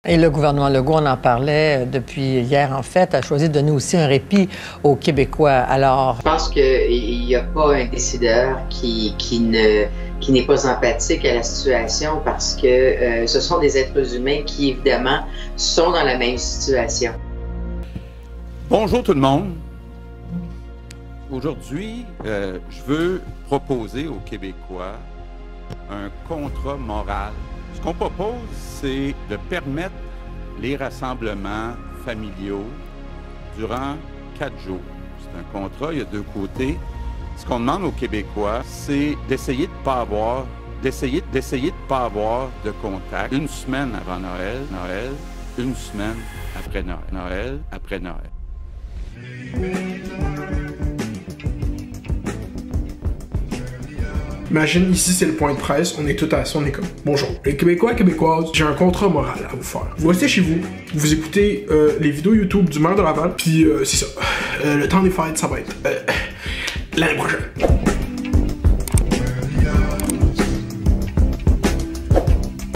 Et le gouvernement Legault, on en parlait depuis hier, en fait, a choisi de donner aussi un répit aux Québécois. Alors, je pense qu'il n'y a pas un décideur qui n'est pas empathique à la situation parce que ce sont des êtres humains qui, évidemment, sont dans la même situation. Bonjour tout le monde. Aujourd'hui, je veux proposer aux Québécois un contrat moral. Ce qu'on propose, c'est de permettre les rassemblements familiaux durant 4 jours. C'est un contrat, il y a 2 côtés. Ce qu'on demande aux Québécois, c'est d'essayer de ne pas avoir, de contact 1 semaine avant Noël, 1 semaine après Noël, après Noël. Imagine, ici c'est le point de presse, on est tout assis, on est comme bonjour. Les Québécois, Québécoises, j'ai un contrat moral à vous faire. Vous restez chez vous, vous écoutez les vidéos YouTube du maire de Laval, puis c'est ça. Le temps des fêtes, ça va être l'année prochaine.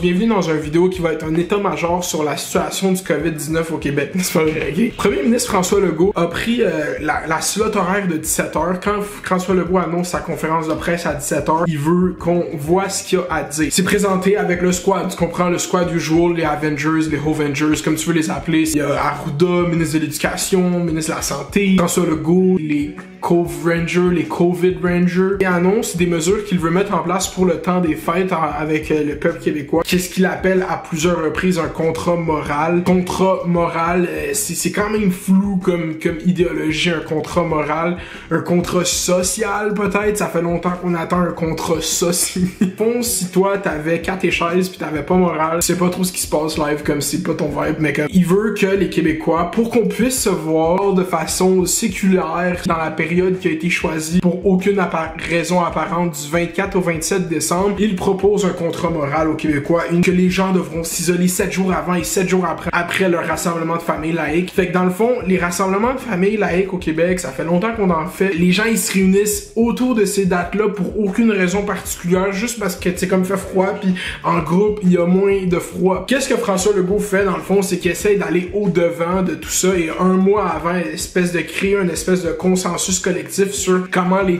Bienvenue dans une vidéo qui va être un état-major sur la situation du COVID-19 au Québec, n'est-ce pas vrai? Le premier ministre François Legault a pris la slot horaire de 17h. Quand François Legault annonce sa conférence de presse à 17h, il veut qu'on voit ce qu'il a à dire. C'est présenté avec le squad, tu comprends, le squad usual, les Avengers, les Hovengers, comme tu veux les appeler. Il y a Arruda, ministre de l'Éducation, ministre de la Santé, François Legault, les Cove Rangers, les COVID Rangers, et annonce des mesures qu'il veut mettre en place pour le temps des fêtes avec le peuple québécois. Qu'est-ce qu'il appelle à plusieurs reprises un contrat moral. Contrat moral, c'est quand même flou comme idéologie, un contrat moral. Un contrat social peut-être, ça fait longtemps qu'on attend un contrat social. Bon, si toi t'avais 4 chaises pis t'avais pas moral, tu sais pas trop ce qui se passe live comme c'est pas ton vibe, mais comme il veut que les Québécois, pour qu'on puisse se voir de façon séculaire dans la période qui a été choisie pour aucune raison apparente du 24 au 27 décembre, il propose un contrat moral aux Québécois, que les gens devront s'isoler 7 jours avant et 7 jours après leur rassemblement de famille laïque. Fait que dans le fond, les rassemblements de famille laïque au Québec, ça fait longtemps qu'on en fait. Les gens, ils se réunissent autour de ces dates-là pour aucune raison particulière, juste parce que c'est comme fait froid, puis en groupe, il y a moins de froid. Qu'est-ce que François Legault fait dans le fond, c'est qu'il essaie d'aller au-devant de tout ça et un mois avant, de créer une espèce de consensus collectif sur comment le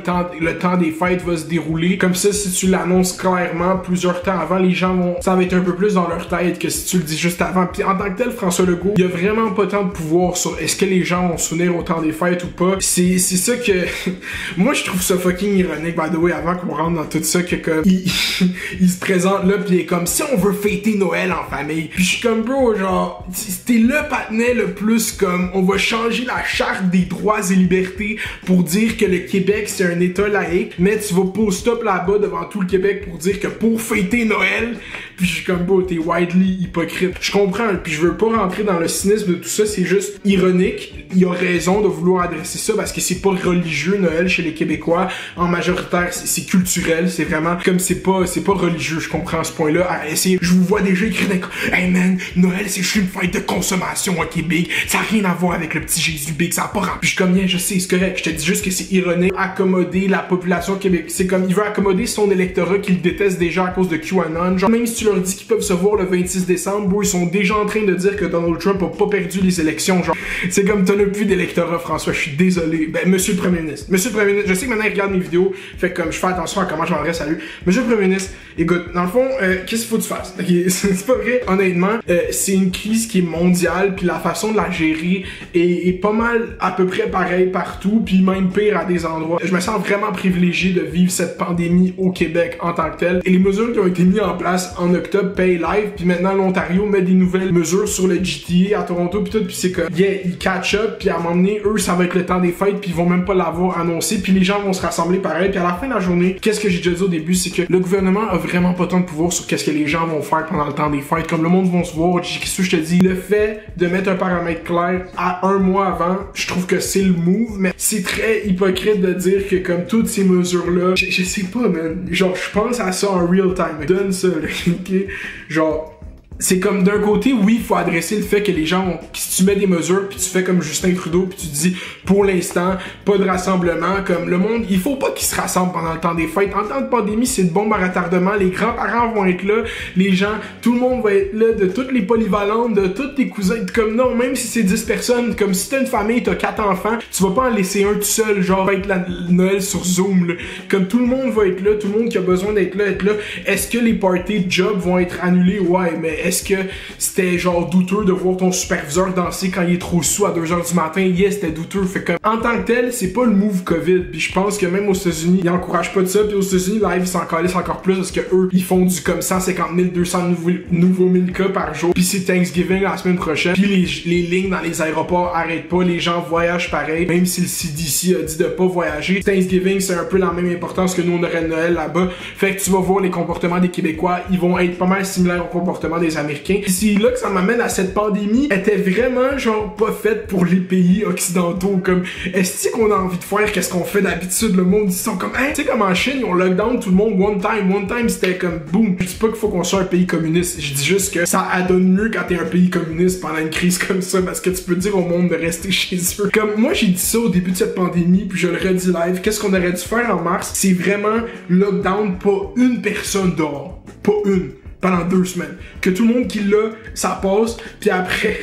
temps des fêtes va se dérouler. Comme ça, si tu l'annonces clairement plusieurs temps avant, les gens ça va être un peu plus dans leur tête que si tu le dis juste avant. Puis en tant que tel, François Legault, il a vraiment pas tant de pouvoir sur est-ce que les gens vont se souvenir au temps des fêtes ou pas. C'est ça que moi je trouve ça fucking ironique, by the way, avant qu'on rentre dans tout ça, que comme il se présente là pis il est comme si on veut fêter Noël en famille. Puis je suis comme bro, genre t'es le patinet le plus comme on va changer la charte des droits et libertés pour dire que le Québec c'est un état laïque, mais tu vas post-up là-bas devant tout le Québec pour dire que pour fêter Noël, puis je suis comme bro, t'es widely hypocrite. Je comprends, puis je veux pas rentrer dans le cynisme de tout ça, c'est juste ironique. Il a raison de vouloir adresser ça parce que c'est pas religieux Noël chez les Québécois. En majoritaire, c'est culturel, c'est vraiment comme c'est pas religieux, je comprends ce point-là. À essayer, je vous vois déjà écrire hey man, Noël c'est juste une fête de consommation au Québec, ça a rien à voir avec le petit Jésus Big, ça a pas rempli. Puis je suis comme bien, je sais, c'est correct, je te dis juste que c'est ironique, accommoder la population québécoise. C'est comme il veut accommoder son électorat qu'il déteste déjà à cause de QAnon. Genre même si tu leur dis qu'ils peuvent se voir le 26 décembre, bro, ils sont déjà en train de dire que Donald Trump a pas perdu les élections. Genre, c'est comme t'en as plus d'électorat, François, je suis désolé. Ben, monsieur le Premier ministre, je sais que maintenant il regarde mes vidéos, fait comme je fais attention à comment je m'adresse à lui. Monsieur le Premier ministre, écoute, dans le fond, qu'est-ce qu'il faut que tu fasses? Okay? C'est pas vrai, honnêtement, c'est une crise qui est mondiale, puis la façon de la gérer est pas mal à peu près pareil partout, puis même pire à des endroits. Je me sens vraiment privilégié de vivre cette pandémie au Québec en tant que tel. Et les mesures qui ont été mises en place en octobre payent live, puis maintenant l'Ontario met des nouvelles mesures sur le GTA à Toronto, puis tout, puis c'est comme, yeah, ils catch up, puis à un moment donné, eux, ça va être le temps des fêtes, puis ils vont même pas l'avoir annoncé, puis les gens vont se rassembler pareil, puis à la fin de la journée, qu'est-ce que j'ai déjà dit au début, c'est que le gouvernement a vraiment pas tant de pouvoir sur qu'est-ce que les gens vont faire pendant le temps des fêtes, comme le monde vont se voir, qu'est-ce que je te dis, le fait de mettre un paramètre clair à 1 mois avant, je trouve que c'est le move, mais c'est très hypocrite de dire que comme toutes ces mesures-là, je sais pas, man, genre, je pense à ça en real time, donne ça, là, ok? Genre, c'est comme d'un côté, oui, il faut adresser le fait que les gens, si tu mets des mesures, puis tu fais comme Justin Trudeau, puis tu dis, pour l'instant, pas de rassemblement, comme le monde, il faut pas qu'ils se rassemblent pendant le temps des fêtes. En temps de pandémie, c'est de bombe à retardement, les grands-parents vont être là, les gens, tout le monde va être là, de toutes les polyvalentes, de tous tes cousins, comme non, même si c'est 10 personnes, comme si t'as une famille, t'as 4 enfants, tu vas pas en laisser un tout seul, genre, avec la Noël sur Zoom, là. Comme tout le monde va être là, tout le monde qui a besoin d'être là, être là. Est-ce que les parties de job vont être annulées? Ouais, mais est-ce que c'était genre douteux de voir ton superviseur danser quand il est trop sous à 2h du matin? Yes, c'était douteux. Fait comme, en tant que tel, c'est pas le move COVID. Puis je pense que même aux États-Unis, ils encouragent pas de ça. Puis aux États-Unis, live, ils s'en calissent encore plus parce que eux, ils font du comme 150 000, 200 nouveaux 1000 cas par jour. Puis c'est Thanksgiving la semaine prochaine. Puis les lignes dans les aéroports arrêtent pas. Les gens voyagent pareil. Même si le CDC a dit de pas voyager. Thanksgiving, c'est un peu la même importance que nous, on aurait Noël là-bas. Fait que tu vas voir les comportements des Québécois. Ils vont être pas mal similaires au comportement des Américains. Puis c'est là que ça m'amène à cette pandémie était vraiment genre pas faite pour les pays occidentaux. Comme est-ce qu'on a envie de faire qu'est-ce qu'on fait d'habitude? Le monde ils sont comme hein, tu sais comme en Chine ils ont lockdown tout le monde one time c'était comme boom. Je dis pas qu'il faut qu'on soit un pays communiste, je dis juste que ça adonne mieux quand t'es un pays communiste pendant une crise comme ça parce que tu peux dire au monde de rester chez eux. Comme moi j'ai dit ça au début de cette pandémie puis je le redis live, qu'est-ce qu'on aurait dû faire en mars? C'est vraiment lockdown, pas une personne dehors, pas une. Pendant 2 semaines. Que tout le monde qui l'a, ça passe, puis après,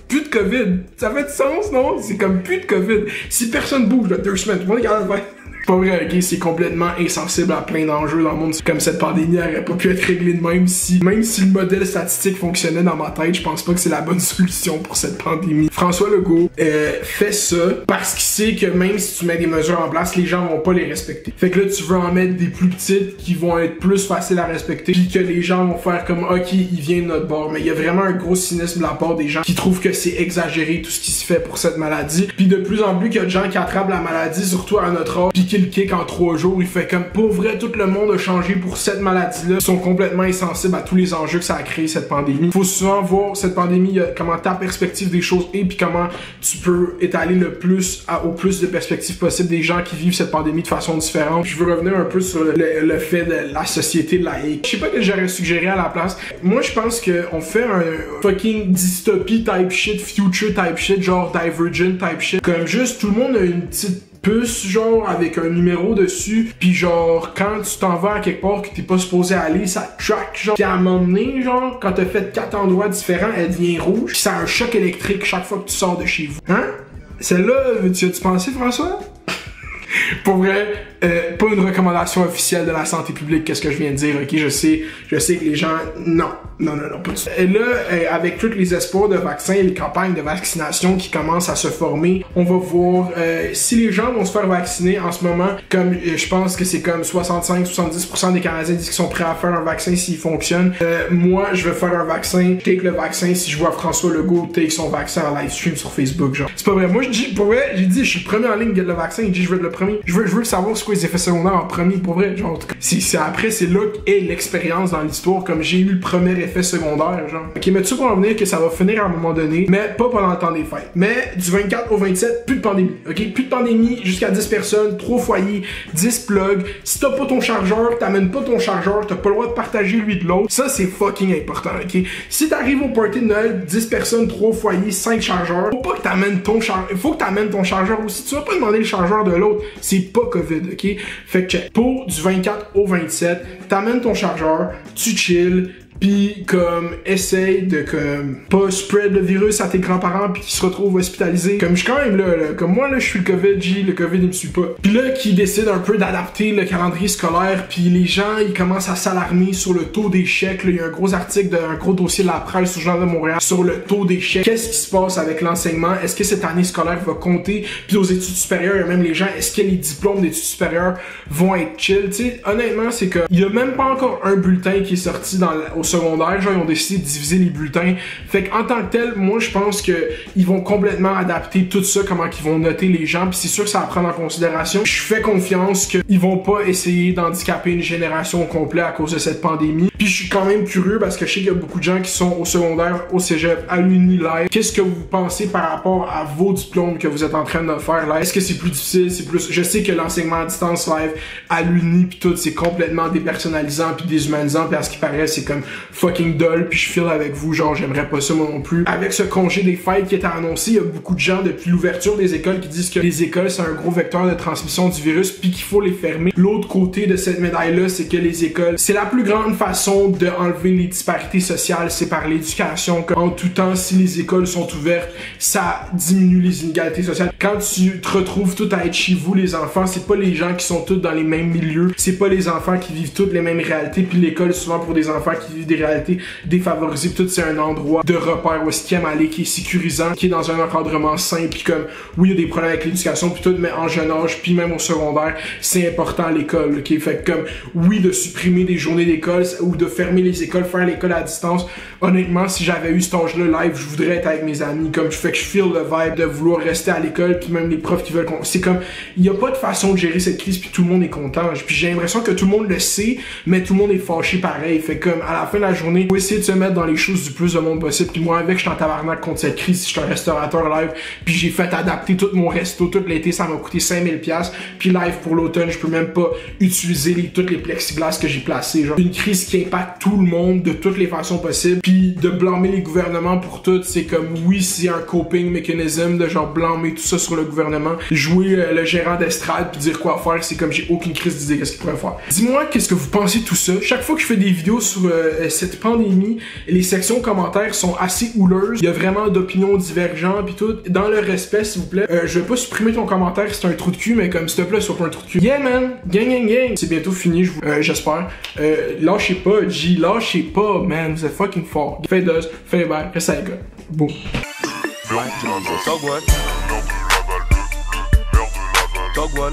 plus de COVID. Ça fait du sens, non? C'est comme plus de COVID. Si personne bouge, là, 2 semaines, tout le monde est capable de faire. Pas vrai, ok, c'est complètement insensible à plein d'enjeux dans le monde. Comme cette pandémie aurait pas pu être réglée de même si le modèle statistique fonctionnait dans ma tête, je pense pas que c'est la bonne solution pour cette pandémie. François Legault fait ça parce qu'il sait que même si tu mets des mesures en place, les gens vont pas les respecter. Fait que là, tu veux en mettre des plus petites qui vont être plus faciles à respecter, puis que les gens vont faire comme ok, il vient de notre bord. Mais il y a vraiment un gros cynisme de la part des gens qui trouvent que c'est exagéré tout ce qui se fait pour cette maladie. Puis de plus en plus qu'il y a de gens qui attrapent la maladie, surtout à notre âge, puis le kick en 3 jours, il fait comme pour vrai tout le monde a changé pour cette maladie-là. Ils sont complètement insensibles à tous les enjeux que ça a créé cette pandémie. Faut souvent voir cette pandémie, comment ta perspective des choses est, puis comment tu peux étaler le plus au plus de perspectives possibles des gens qui vivent cette pandémie de façon différente. Je veux revenir un peu sur le fait de la société laïque. Je sais pas que j'aurais suggéré à la place. Moi, je pense qu'on fait un fucking dystopie type shit, future type shit, genre Divergent type shit. Comme juste tout le monde a une petite puce genre avec un numéro dessus pis genre quand tu t'en vas à quelque part que t'es pas supposé aller ça track genre pis à un moment donné genre quand t'as fait 4 endroits différents elle devient rouge pis ça a un choc électrique chaque fois que tu sors de chez vous. Hein? Celle-là, tu as-tu pensé François? Pour vrai, pas une recommandation officielle de la santé publique, qu'est-ce que je viens de dire, ok? Je sais que les gens... Non, pas du tout. Et là, avec tous les espoirs de vaccins et les campagnes de vaccination qui commencent à se former, on va voir si les gens vont se faire vacciner en ce moment, comme je pense que c'est comme 65-70% des Canadiens disent qu'ils sont prêts à faire un vaccin s'il fonctionne. Moi, je vais faire un vaccin, take le vaccin si je vois François Legault take son vaccin en live stream sur Facebook, genre. C'est pas vrai. Moi, je dis, pour vrai, j'ai dit, je suis le premier en ligne de get le vaccin, il dit, je veux être le premier. Je veux savoir ce que les effets secondaires en premier, pour vrai, genre. Après, c'est là qu'est l'expérience dans l'histoire, comme j'ai eu le premier effet secondaire, genre. Ok, mais tout ça pour en venir que ça va finir à un moment donné, mais pas pendant le temps des fêtes. Mais du 24 au 27, plus de pandémie, ok? Plus de pandémie, jusqu'à 10 personnes, 3 foyers, 10 plugs. Si t'as pas ton chargeur, t'amènes pas ton chargeur, t'as pas le droit de partager lui de l'autre. Ça, c'est fucking important, ok? Si t'arrives au party de Noël, 10 personnes, 3 foyers, 5 chargeurs, faut pas que t'amènes ton chargeur. Faut que t'amènes ton chargeur aussi. Tu vas pas demander le chargeur de l'autre. C'est pas COVID, ok? Fait que check. Pour du 24 au 27, t'amènes ton chargeur, tu chill, pis comme essaye de comme pas spread le virus à tes grands-parents pis qu'ils se retrouvent hospitalisés. Comme je suis quand même là, comme moi là je suis le COVID, le COVID il me suit pas. Pis là qui décide un peu d'adapter le calendrier scolaire pis les gens ils commencent à s'alarmer sur le taux d'échec. Il y a un gros article un gros dossier de la presse sur le Journal de Montréal sur le taux d'échec. Qu'est-ce qui se passe avec l'enseignement? Est-ce que cette année scolaire va compter? Puis aux études supérieures, il y a même les gens, est-ce que les diplômes d'études supérieures vont être chill? Tu sais, honnêtement c'est que il y a même pas encore un bulletin qui est sorti au secondaire, genre ils ont décidé de diviser les bulletins. Fait qu'en tant que tel, moi je pense que ils vont complètement adapter tout ça, comment qu'ils vont noter les gens, puis c'est sûr que ça va prendre en considération. Je fais confiance qu'ils vont pas essayer d'handicaper une génération au complet à cause de cette pandémie. Puis je suis quand même curieux parce que je sais qu'il y a beaucoup de gens qui sont au secondaire, au cégep, à l'uni live. Qu'est-ce que vous pensez par rapport à vos diplômes que vous êtes en train de faire là? Est-ce que c'est plus difficile? C'est plus... Je sais que l'enseignement à distance live, à l'uni pis tout, c'est complètement dépersonnalisant puis déshumanisant, puis à ce qui paraît, c'est comme fucking dull, puis je file avec vous, genre j'aimerais pas ça moi non plus. Avec ce congé des fêtes qui est annoncé, il y a beaucoup de gens depuis l'ouverture des écoles qui disent que les écoles c'est un gros vecteur de transmission du virus puis qu'il faut les fermer. L'autre côté de cette médaille-là, c'est que les écoles, c'est la plus grande façon de enlever les disparités sociales, c'est par l'éducation. En tout temps, si les écoles sont ouvertes, ça diminue les inégalités sociales. Quand tu te retrouves tout à être chez vous, les enfants, c'est pas les gens qui sont tous dans les mêmes milieux, c'est pas les enfants qui vivent toutes les mêmes réalités, puis l'école souvent pour des enfants qui vivent des réalités défavorisées, puis tout c'est un endroit de repère où est-ce qu'ils aiment aller, qui est sécurisant, qui est dans un encadrement sain, puis comme oui il y a des problèmes avec l'éducation puis tout, mais en jeune âge puis même au secondaire c'est important l'école, ok? Fait que comme oui de supprimer des journées d'école ou de fermer les écoles, faire l'école à distance, honnêtement si j'avais eu cet âge-là live je voudrais être avec mes amis, comme je fais que je feel le vibe de vouloir rester à l'école, puis même les profs qui veulent c'est comme il y a pas de façon de gérer cette crise puis tout le monde est content, puis j'ai l'impression que tout le monde le sait mais tout le monde est fâché pareil, fait comme à la fin de la journée faut essayer de se mettre dans les choses du plus de monde possible, puis moi avec je suis en tabarnak contre cette crise, je suis un restaurateur live puis j'ai fait adapter tout mon resto tout l'été, ça m'a coûté 5000$, puis live pour l'automne je peux même pas utiliser toutes les plexiglas que j'ai placés, genre une crise qui impacte tout le monde de toutes les façons possibles, puis de blâmer les gouvernements pour tout, c'est comme oui c'est un coping mechanism de genre blâmer tout ça sur le gouvernement, jouer le gérant d'estrade puis dire quoi faire, c'est comme j'ai aucune crise d'idée qu'est-ce qu'il pourrait faire. Dis-moi qu'est-ce que vous pensez de tout ça. Chaque fois que je fais des vidéos sur cette pandémie, les sections commentaires sont assez houleuses, il y a vraiment d'opinions divergentes puis tout, dans le respect s'il vous plaît, je vais pas supprimer ton commentaire c'est un trou de cul, mais comme s'il te plaît sois pas un trou de cul. Yeah man, gang gang gang, c'est bientôt fini j'espère, lâchez pas G, lâchez pas man, vous êtes fucking fort. Fais dos, fais bail, reste à l'école. Boum. Dog one.